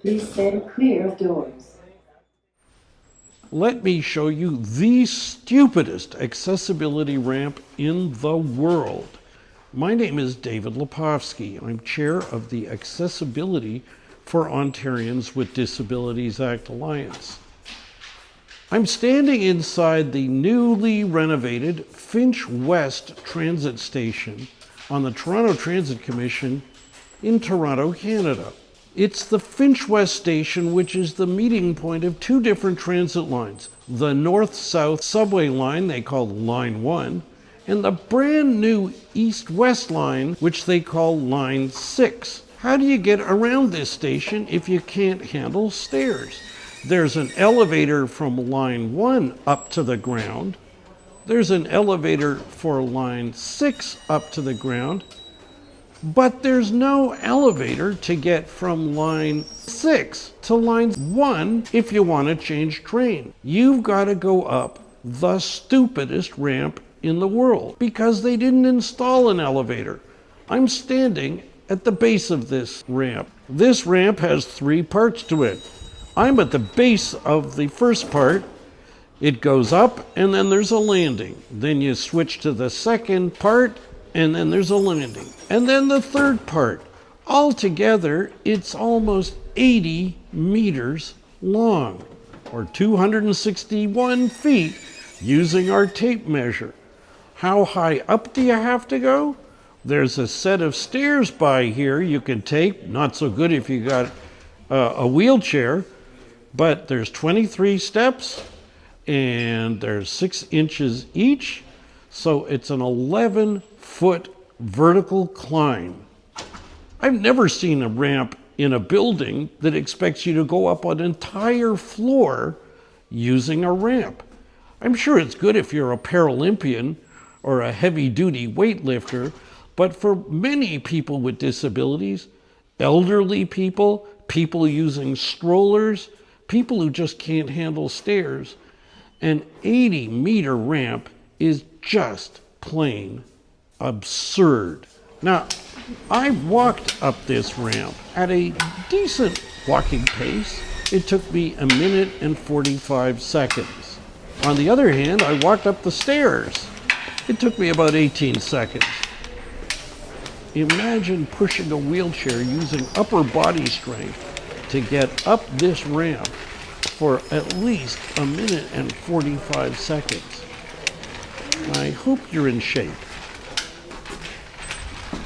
Please stand clear of doors. Let me show you the stupidest accessibility ramp in the world. My name is David Lepofsky. I'm chair of the Accessibility for Ontarians with Disabilities Act Alliance. I'm standing inside the newly renovated Finch West transit station on the Toronto Transit Commission in Toronto, Canada. It's the Finch West station, which is the meeting point of two different transit lines. The north-south subway line, they call Line 1, and the brand new east-west line, which they call Line 6. How do you get around this station if you can't handle stairs? There's an elevator from Line 1 up to the ground. There's an elevator for Line 6 up to the ground. But there's no elevator to get from Line 6 to Line 1 if you want to change train. You've got to go up the stupidest ramp in the world because they didn't install an elevator. I'm standing at the base of this ramp. This ramp has three parts to it. I'm at the base of the first part. It goes up and then there's a landing. Then you switch to the second part and then there's a landing. And then the third part. Altogether, it's almost 80 meters long, or 261 feet using our tape measure. How high up do you have to go? There's a set of stairs by here you can take. Not so good if you got a wheelchair, but there's 23 steps and there's 6 inches each. So it's an 11-foot vertical climb. I've never seen a ramp in a building that expects you to go up an entire floor using a ramp. I'm sure it's good if you're a Paralympian or a heavy-duty weightlifter, but for many people with disabilities, elderly people, people using strollers, people who just can't handle stairs, an 80-meter ramp is just plain absurd. Now, I walked up this ramp at a decent walking pace. It took me 1 minute and 45 seconds. On the other hand, I walked up the stairs. It took me about 18 seconds. Imagine pushing a wheelchair using upper body strength to get up this ramp for at least 1 minute and 45 seconds. I hope you're in shape.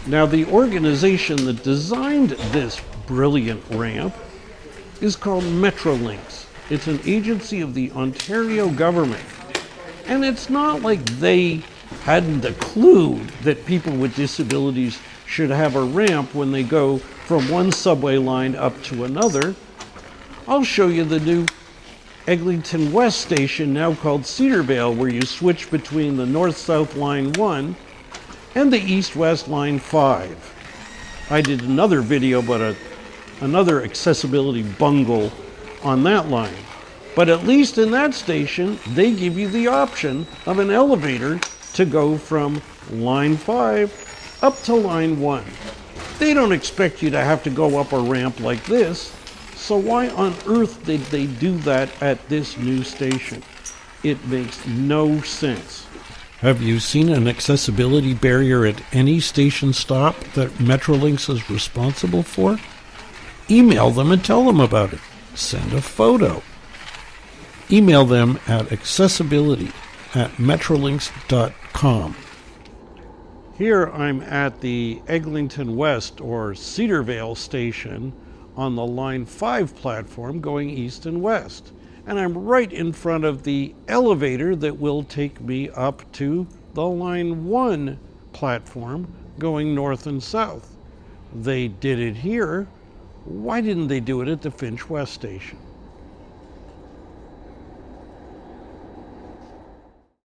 Now, the organization that designed this brilliant ramp is called Metrolinx. It's an agency of the Ontario government. And it's not like they hadn't a clue that people with disabilities should have a ramp when they go from one subway line up to another. I'll show you the new Eglinton West station, now called Cedarvale, where you switch between the north-south Line 1 and the east-west Line 5. I did another video about another accessibility bungle on that line. But at least in that station, they give you the option of an elevator to go from Line 5 up to Line 1. They don't expect you to have to go up a ramp like this, so why on earth did they do that at this new station? It makes no sense. Have you seen an accessibility barrier at any station stop that Metrolinx is responsible for? Email them and tell them about it. Send a photo. Email them at accessibility@metrolinx.com. Here I'm at the Eglinton West or Cedarvale station on the Line 5 platform going east and west. And I'm right in front of the elevator that will take me up to the Line 1 platform going north and south. They did it here. Why didn't they do it at the Finch West station?